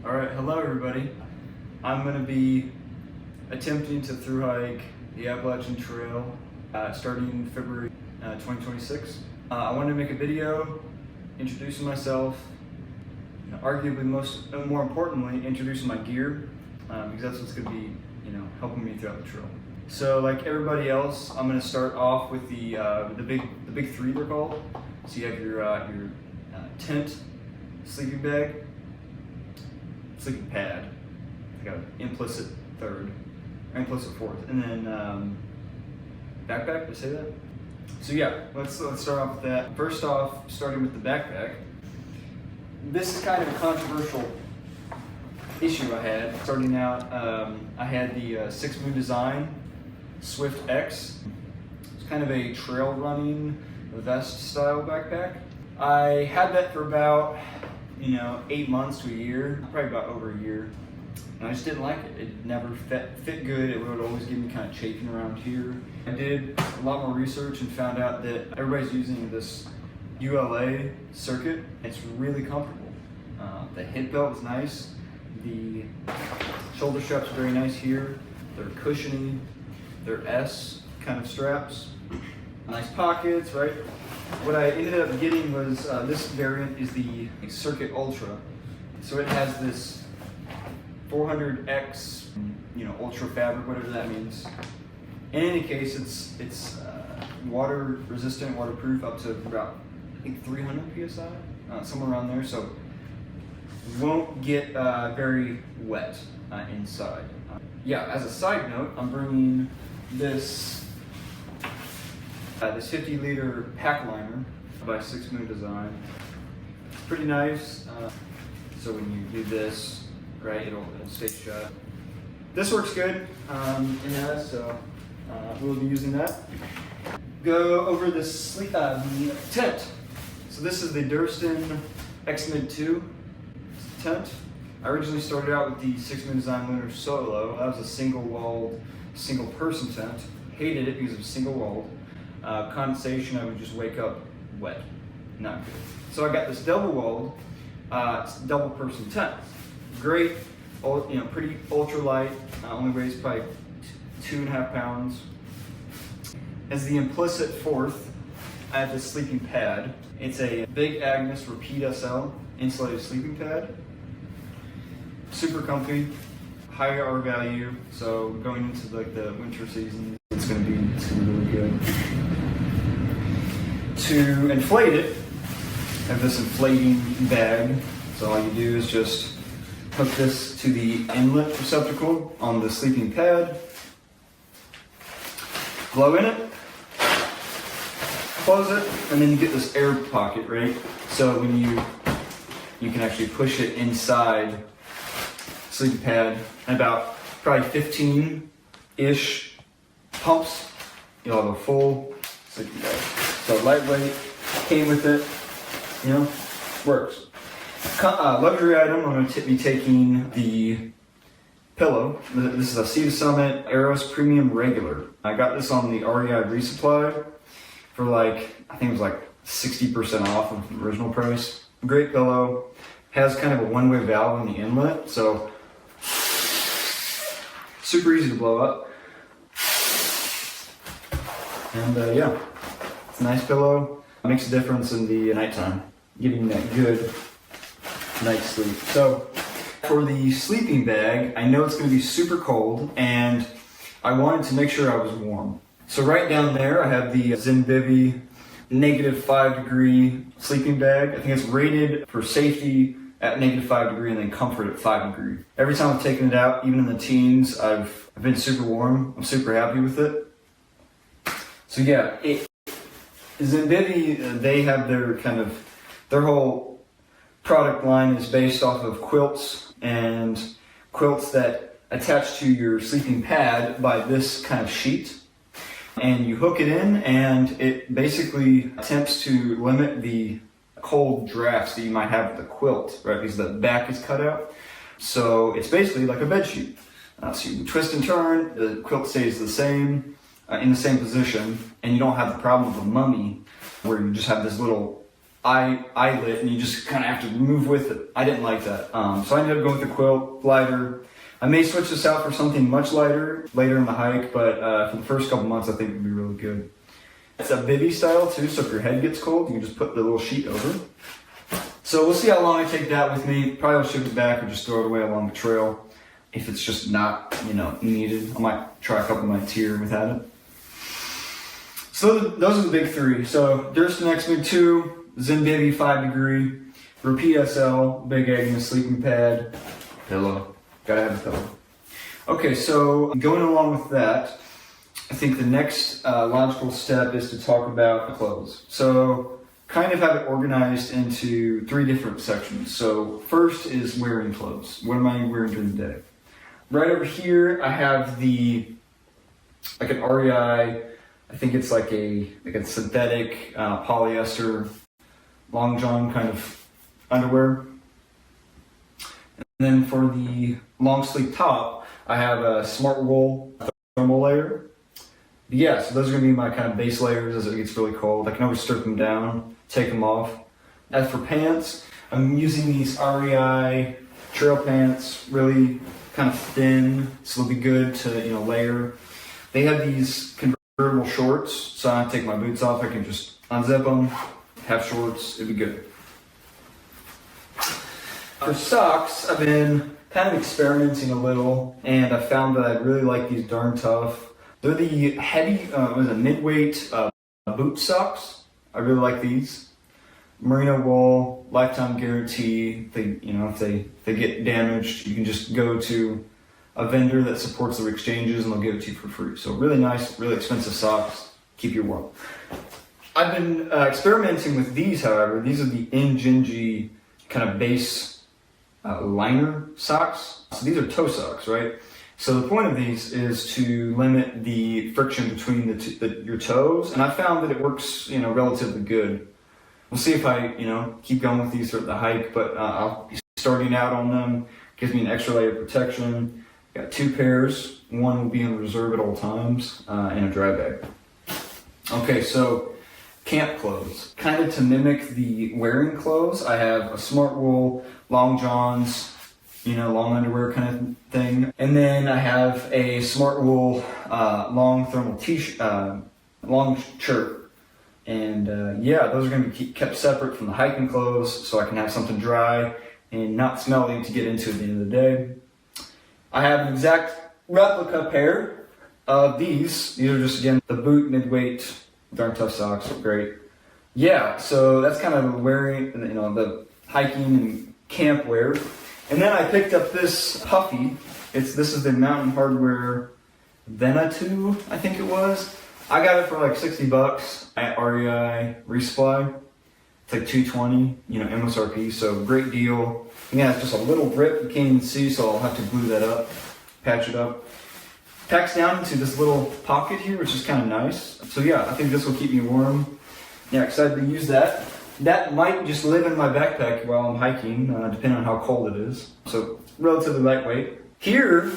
Alright, hello everybody. I'm going to be attempting to thru-hike the Appalachian Trail starting February 2026. I wanted to make a video introducing myself, arguably more importantly, introducing my gear, because that's what's going to be helping me throughout the trail. So like everybody else, I'm going to start off with the big three they're called. So you have your tent, sleeping bag, sleeping pad, I got an implicit third, or implicit fourth, and then backpack, did I say that? So yeah, let's start off with that. First off, starting with the backpack. This is kind of a controversial issue I had. Starting out, I had the 6 Moon Design Swift X. It's kind of a trail running vest style backpack. I had that for about 8 months to a year, probably about over a year. And I just didn't like it. It never fit good. It would always give me kind of chafing around here. I did a lot more research and found out that everybody's using this ULA circuit. It's really comfortable. The hip belt is nice. The shoulder straps are very nice here. They're cushiony. They're S kind of straps. Nice pockets, right? What I ended up getting was this variant is the Circuit Ultra. So it has this 400X, ultra fabric, whatever that means. In any case, it's water resistant, waterproof up to about I think 300 psi, somewhere around there. So won't get very wet inside. Yeah, as a side note, I'm bringing this 50-liter pack liner by 6 Moon Design. It's pretty nice. So when you do this, right, it'll stay shut. This works good in that, so we'll be using that. Go over the tent. So this is the Durston X-Mid 2 tent. I originally started out with the 6 Moon Design Lunar Solo. That was a single-walled, single-person tent. Hated it because it was single-walled. Condensation, I would just wake up wet. Not good. So I got this double-walled, double-person tent. Great, pretty ultra-light. Only weighs probably 2.5 pounds. As the implicit fourth, I have this sleeping pad. It's a Big Agnes Repeat SL insulated sleeping pad. Super comfy, high R value. So going into the winter season, it's gonna be really good. To inflate it, I have this inflating bag. So all you do is just hook this to the inlet receptacle on the sleeping pad, blow in it, close it, and then you get this air pocket, right? So when you can actually push it inside sleeping pad, and about probably 15-ish pumps, you'll have a full sleeping bag. So lightweight, came with it, works. Luxury item, I'm going to be taking the pillow. This is a Sea to Summit Eros Premium Regular. I got this on the REI resupply for I think it was 60% off of the original price. Great pillow. Has kind of a one-way valve on the inlet, so super easy to blow up. And yeah, it's a nice pillow. It makes a difference in the nighttime, giving that good night's sleep. So for the sleeping bag, I know it's going to be super cold, and I wanted to make sure I was warm. So right down there, I have the Zenvivi -5 sleeping bag. I think it's rated for safety at -5 and then comfort at 5. Every time I've taken it out, even in the teens, I've been super warm. I'm super happy with it. So yeah, Zenvivi, they have their whole product line is based off of quilts, and quilts that attach to your sleeping pad by this kind of sheet. And you hook it in, and it basically attempts to limit the cold drafts that you might have with the quilt, right? Because the back is cut out. So it's basically like a bed sheet. So you twist and turn, the quilt stays the same, in the same position, and you don't have the problem of a mummy where you just have this little eyelet, and you just kind of have to move with it. I didn't like that. So I ended up going with the quilt, lighter. I may switch this out for something much lighter later in the hike, but for the first couple months, I think it would be really good. It's a bivy style too, so if your head gets cold, you can just put the little sheet over. So we'll see how long I take that with me. Probably I'll ship it back or just throw it away along the trail. If it's just not, needed, I might try a couple nights here without it. So those are the big three. So Durst Next Big 2, Zen Bivy 5 degree, Repeat SL, Big Egg and a sleeping pad, pillow. Gotta have a pillow. Okay, so going along with that, I think the next logical step is to talk about clothes. So kind of have it organized into 3 different sections. So first is wearing clothes. What am I wearing during the day? Right over here, I have an REI. I think it's like a synthetic polyester long john kind of underwear. And then for the long sleeve top, I have a smart wool thermal layer. Yeah, so those are gonna be my kind of base layers as it gets really cold. I can always strip them down, take them off. As for pants, I'm using these REI trail pants, really kind of thin, so they'll be good to layer. They have these convertible shorts, so I take my boots off, I can just unzip them, have shorts, it'd be good. For socks, I've been kind of experimenting a little, and I found that I really like these Darn Tough. They're the heavy, mid-weight boot socks. I really like these. Merino wool, lifetime guarantee. If they get damaged, you can just go to a vendor that supports their exchanges and they'll give it to you for free. So really nice, really expensive socks, keep you warm. I've been experimenting with these, however. These are the Injinji kind of base liner socks. So these are toe socks, right? So the point of these is to limit the friction between your toes, and I found that it works, relatively good. We'll see if I, keep going with these throughout the hike, but I'll be starting out on them. Gives me an extra layer of protection. Got 2 pairs. One will be in reserve at all times, and a dry bag. Okay, so camp clothes. Kind of to mimic the wearing clothes, I have a smart wool, long johns, long underwear kind of thing. And then I have a smart wool, long thermal t-shirt, long shirt. And those are going to be kept separate from the hiking clothes so I can have something dry and not smelly to get into at the end of the day. I have an exact replica pair of these. These are just, again, the boot mid-weight Darn Tough socks. Great. Yeah, so that's kind of wearing, the hiking and camp wear. And then I picked up this puffy. This is the Mountain Hardwear Venatu, I think it was. I got it for like $60 at REI Resupply. It's like $220, MSRP, so great deal. Yeah, it's just a little rip you can't even see, so I'll have to glue that up, patch it up. Packs down into this little pocket here, which is kind of nice. So yeah, I think this will keep me warm. Yeah, excited to use that. That might just live in my backpack while I'm hiking, depending on how cold it is. So relatively lightweight. Here,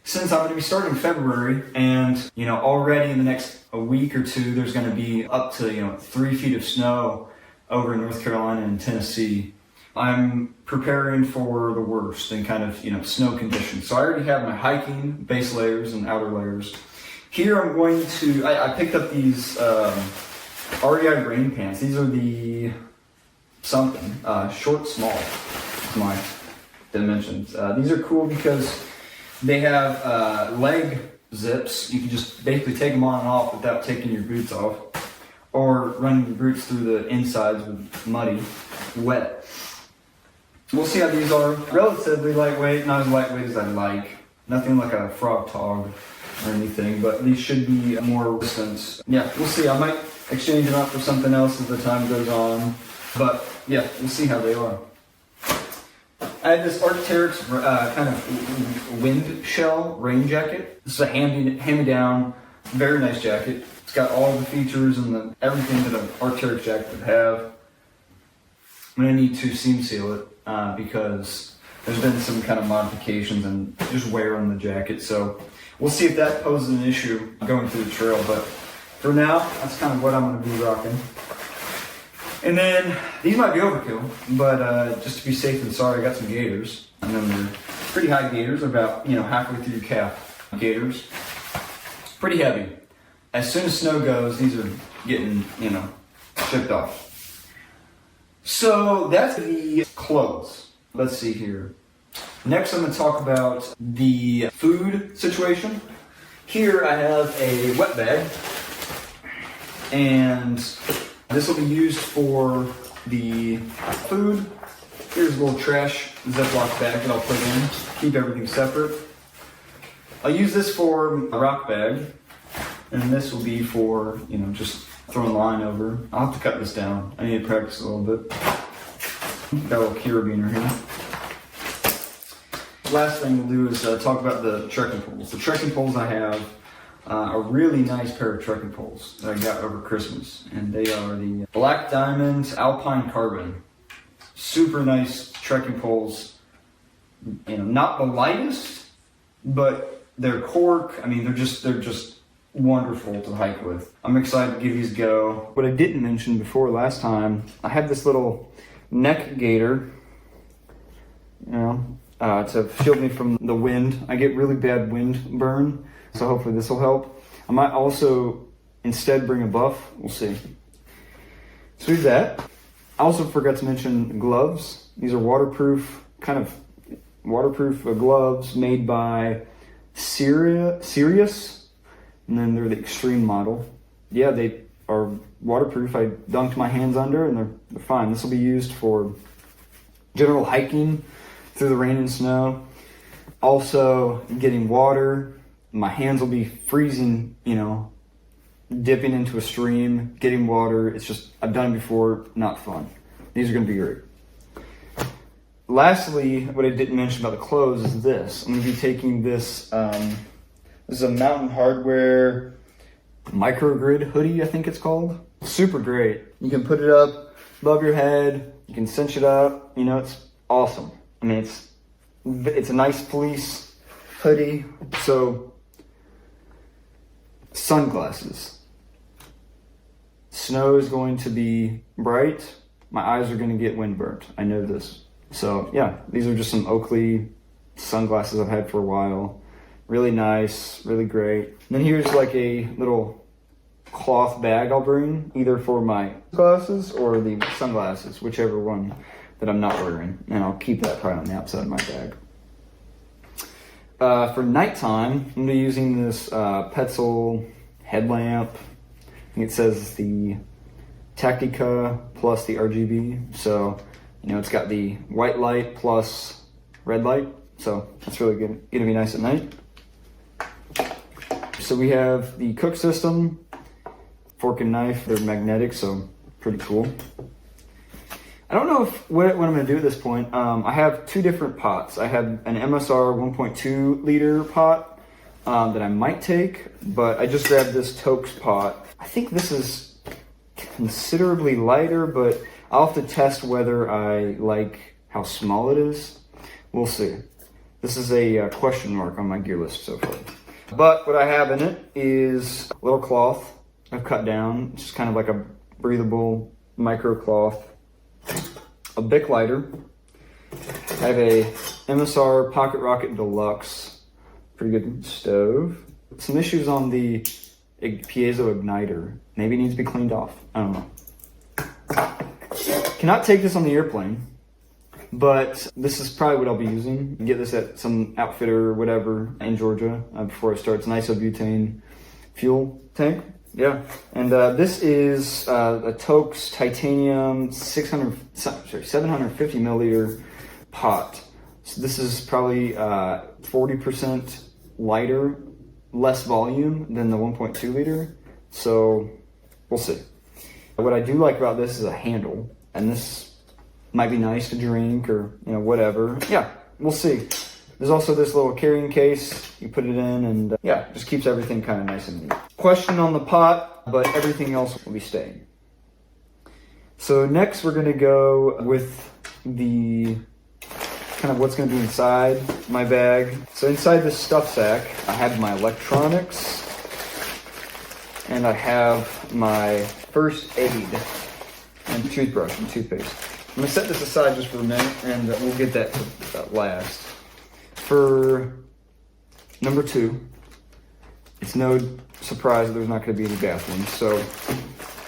since I'm going to be starting in February, and already in the next a week or two, there's going to be up to 3 feet of snow over in North Carolina and Tennessee. I'm preparing for the worst and kind of snow conditions. So I already have my hiking base layers and outer layers. Here I'm going to. I picked up these REI rain pants. These are the short small. Is my dimensions. These are cool because they have leg zips. You can just basically take them on and off without taking your boots off, or running your boots through the insides with muddy, wet. We'll see how these are. Relatively lightweight, not as lightweight as I like. Nothing like a frog tog or anything, but these should be more resistant. Yeah, we'll see. I might exchange them out for something else as the time goes on, but yeah, we'll see how they are. I had this Arc'teryx kind of wind shell rain jacket. This is a hand-me-down, very nice jacket. It's got all the features and everything that an Arc'teryx jacket would have. I'm going to need to seam seal it because there's been some kind of modifications and just wear on the jacket. So we'll see if that poses an issue going through the trail. But for now, that's kind of what I'm going to be rocking. And then these might be overkill, but just to be safe and sorry, I got some gaiters. And then they're pretty high gaiters, about halfway through your calf gaiters. Pretty heavy. As soon as snow goes, these are getting shipped off. So that's the clothes. Let's see here. Next, I'm going to talk about the food situation. Here I have a wet bag, and this will be used for the food. Here's a little trash Ziploc bag that I'll put in, keep everything separate. I'll use this for a rock bag, and this will be for, just throwing line over. I'll have to cut this down. I need to practice a little bit. Got a little carabiner here. Last thing we'll do is talk about the trekking poles. The trekking poles I have a really nice pair of trekking poles that I got over Christmas, and they are the Black Diamond Alpine Carbon. Super nice trekking poles. Not the lightest, but they're cork. I mean, they're just wonderful to hike with. I'm excited to give these a go. What I didn't mention before last time, I have this little neck gaiter, to shield me from the wind. I get really bad wind burn, so hopefully this will help. I might also instead bring a buff. We'll see. So do that. I also forgot to mention gloves. These are waterproof, gloves made by Sirius, and then they're the extreme model. Yeah, they are waterproof. I dunked my hands under, and they're fine. This will be used for general hiking through the rain and snow. Also, getting water. My hands will be freezing, dipping into a stream, getting water. It's just, I've done it before, not fun. These are going to be great. Lastly, what I didn't mention about the clothes is this. I'm going to be taking this, this is a Mountain Hardwear microgrid hoodie, I think it's called. Super great. You can put it up above your head. You can cinch it up. It's awesome. I mean, it's a nice fleece hoodie. So, sunglasses. Snow is going to be bright. My eyes are going to get windburnt. I know this. So, yeah, these are just some Oakley sunglasses I've had for a while. Really nice, really great. And then here's like a little cloth bag I'll bring, either for my glasses or the sunglasses, whichever one that I'm not wearing. And I'll keep that probably on the outside of my bag. For nighttime, I'm going to be using this Petzl headlamp. I think it says the Tactica plus the RGB. So, it's got the white light plus red light. So that's really good. Going to be nice at night. So we have the cook system, fork and knife. They're magnetic, so pretty cool. I don't know what I'm going to do at this point. I have two different pots. I have an MSR 1.2 liter pot that I might take, but I just grabbed this Tokes pot. I think this is considerably lighter, but I'll have to test whether I like how small it is. We'll see. This is a question mark on my gear list so far. But what I have in it is a little cloth I've cut down, just kind of like a breathable micro cloth. A Bic lighter. I have a MSR Pocket Rocket Deluxe. Pretty good stove. Some issues on the piezo igniter. Maybe it needs to be cleaned off. I don't know. Cannot take this on the airplane, but this is probably what I'll be using. Get this at some outfitter or whatever in Georgia before it starts. An isobutane fuel tank. Yeah, and this is a Tokes titanium 750 milliliter pot. So this is probably 40% lighter, less volume than the 1.2 liter. So we'll see. What I do like about this is a handle, and this might be nice to drink or whatever. Yeah, we'll see. There's also this little carrying case. You put it in and just keeps everything kind of nice and neat. Question on the pot, but everything else will be staying. So next we're gonna go with the kind of what's gonna be inside my bag. So inside this stuff sack, I have my electronics and I have my first aid. and toothbrush and toothpaste. I'm gonna set this aside just for a minute, and we'll get that to last. For number 2, it's no surprise that there's not gonna be any bathrooms. So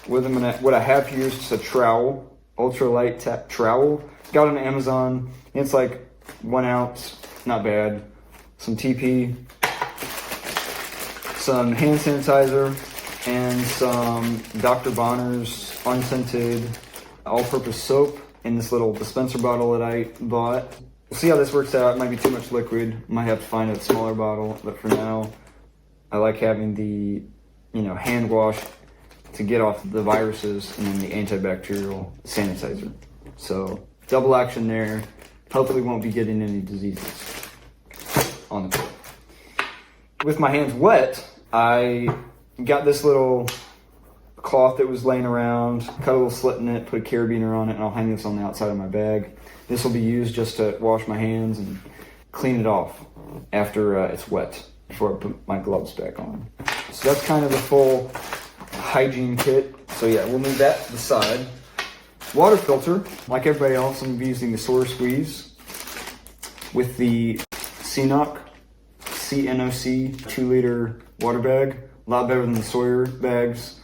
what I have here is just a trowel, ultralight trowel. Got it on Amazon. It's like 1 ounce, not bad. Some TP, some hand sanitizer, and some Dr. Bonner's unscented all-purpose soap in this little dispenser bottle that I bought. We'll see how this works out. It might be too much liquid. Might have to find a smaller bottle, but for now, I like having the, hand wash to get off the viruses and then the antibacterial sanitizer. So double action there. Hopefully won't be getting any diseases on the trail. With my hands wet, I got this little cloth that was laying around, cut a little slit in it, put a carabiner on it, and I'll hang this on the outside of my bag. This will be used just to wash my hands and clean it off after it's wet, before I put my gloves back on. So that's kind of the full hygiene kit. So yeah, we'll move that to the side. Water filter, like everybody else, I'm using the Sawyer Squeeze with the CNOC 2-liter water bag. A lot better than the Sawyer bags.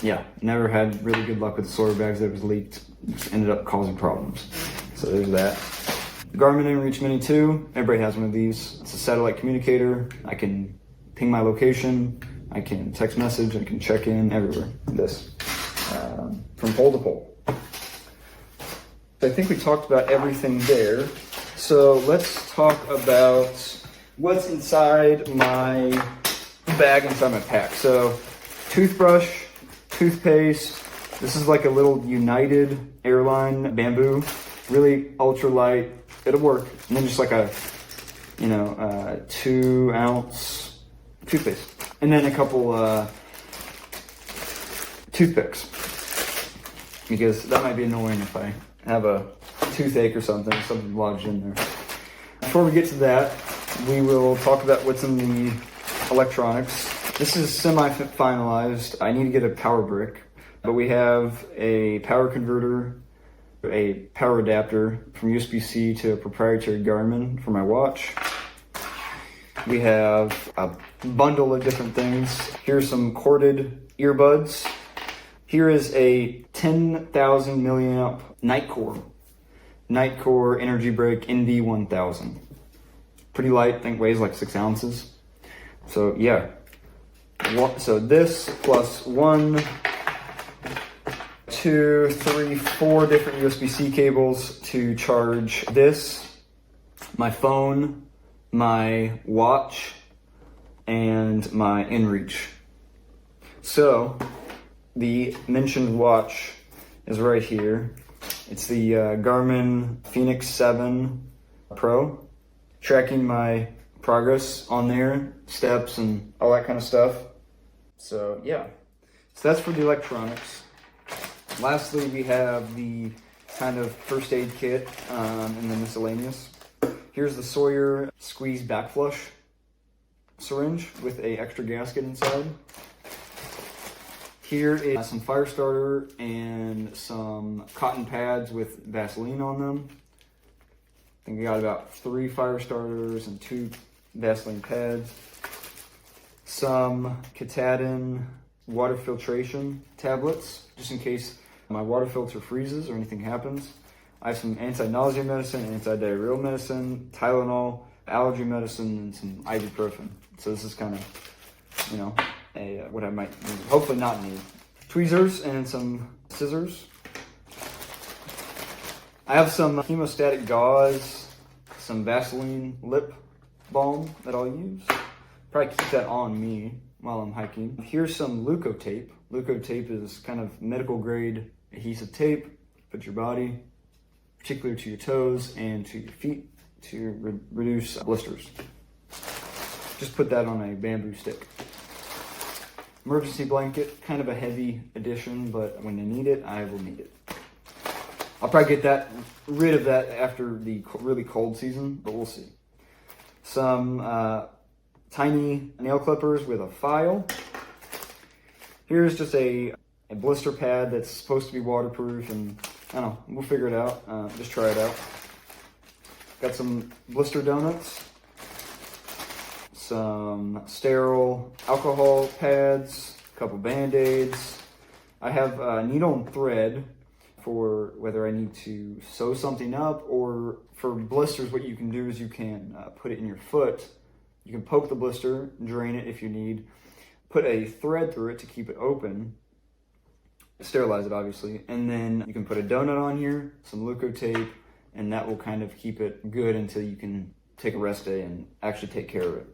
Yeah, never had really good luck with the Sawyer bags that was leaked. Just ended up causing problems. So there's that. The Garmin InReach Mini 2, everybody has one of these. It's a satellite communicator. I can ping my location. I can text message. I can check in everywhere. This, from pole to pole. I think we talked about everything there. So let's talk about what's inside my bag, inside my pack. So toothbrush, toothpaste. This is like a little United Airline bamboo, really ultra light. It'll work. And then just like a, 2 ounce toothpaste. And then a couple toothpicks, because that might be annoying if I have a toothache or something lodged in there. Before we get to that, we will talk about what's in the electronics. This is semi-finalized. I need to get a power brick, but we have a power converter, a power adapter from USB-C to a proprietary Garmin for my watch. We have a bundle of different things. Here's some corded earbuds. Here is a 10,000 milliamp Nightcore Energy Break NB1000. Pretty light, I think weighs like 6 ounces. So yeah. So this plus 1, 2, 3, 4 different USB-C cables to charge this, my phone, my watch, and my InReach. So the mentioned watch is right here. It's the Garmin Fenix 7 Pro, tracking my progress on there, steps and all that kind of stuff. So yeah, so that's for the electronics. Lastly, we have the kind of first aid kit and the miscellaneous. Here's the Sawyer Squeeze back flush syringe with a extra gasket inside. Here is some fire starter and some cotton pads with Vaseline on them. I think we got about 3 fire starters and 2 Vaseline pads. Some Katahdin water filtration tablets, just in case my water filter freezes or anything happens. I have some anti-nausea medicine, anti-diarrheal medicine, Tylenol, allergy medicine, and some ibuprofen. So this is kind of, what I might need, hopefully not need. Tweezers and some scissors. I have some hemostatic gauze, some Vaseline lip balm that I'll use. Probably keep that on me while I'm hiking. Here's some Leukotape. Leukotape is kind of medical grade adhesive tape. Put your body, particularly to your toes and to your feet, to reduce blisters. Just put that on a bamboo stick. Emergency blanket, kind of a heavy addition, but when I need it, I will need it. I'll probably get rid of that after the really cold season, but we'll see. Some tiny nail clippers with a file. Here's just a a blister pad that's supposed to be waterproof, and I don't know, we'll figure it out. Just try it out. Got some blister donuts, some sterile alcohol pads, a couple Band-Aids. I have needle and thread for whether I need to sew something up, or for blisters, what you can do is you can put it in your foot. You can poke the blister, drain it if you need, put a thread through it to keep it open, sterilize it obviously, and then you can put a donut on here, some Leuko tape, and that will kind of keep it good until you can take a rest day and actually take care of it.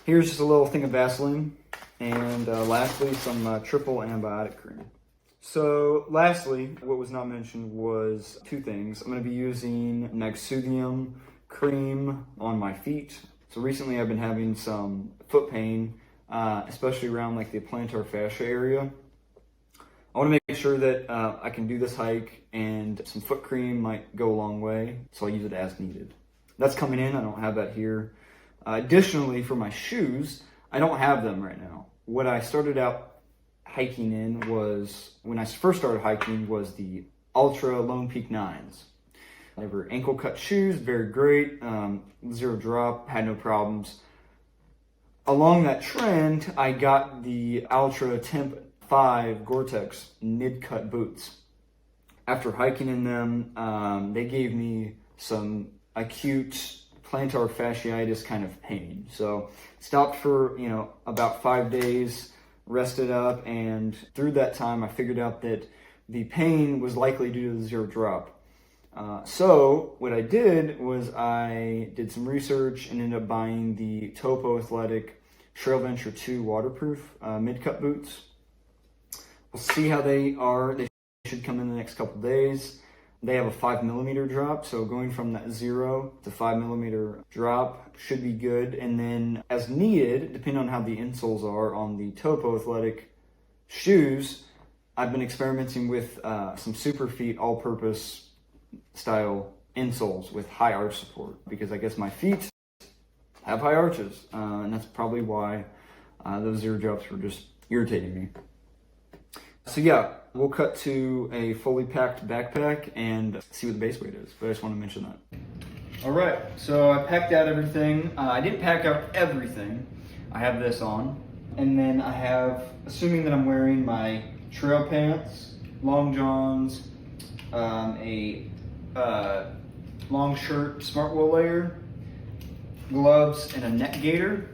Here's just a little thing of Vaseline, and lastly, some triple antibiotic cream. So lastly, what was not mentioned was two things. I'm going to be using Naxudium cream on my feet. So recently I've been having some foot pain, especially around like the plantar fascia area. I want to make sure that I can do this hike, and some foot cream might go a long way, so I'll use it as needed. That's coming in. I don't have that here. Additionally, for my shoes, I don't have them right now. What I started out hiking in was, when I first started hiking, was the Ultra Lone Peak 9s. They were ankle cut shoes, very great, zero drop, had no problems. Along that trend, I got the Ultra Temp 5 Gore-Tex mid-cut boots. After hiking in them, they gave me some acute plantar fasciitis kind of pain. So stopped for about 5 days, rested up, and through that time I figured out that the pain was likely due to the zero drop. So what I did was I did some research and ended up buying the Topo Athletic Trail Venture 2 waterproof mid-cut boots. We'll see how they are. They should come in the next couple days. They have a 5mm drop, so going from that 0 to 5mm drop should be good. And then as needed, depending on how the insoles are on the Topo Athletic shoes, I've been experimenting with some Superfeet all-purpose style insoles with high arch support, because I guess my feet have high arches, and that's probably why those zero drops were just irritating me. So yeah, we'll cut to a fully packed backpack and see what the base weight is, but I just want to mention that. All right, so I packed out everything. I didn't pack out everything. I have this on, and then I have, assuming that I'm wearing my trail pants, long johns, a long shirt, smart wool layer, gloves, and a neck gaiter.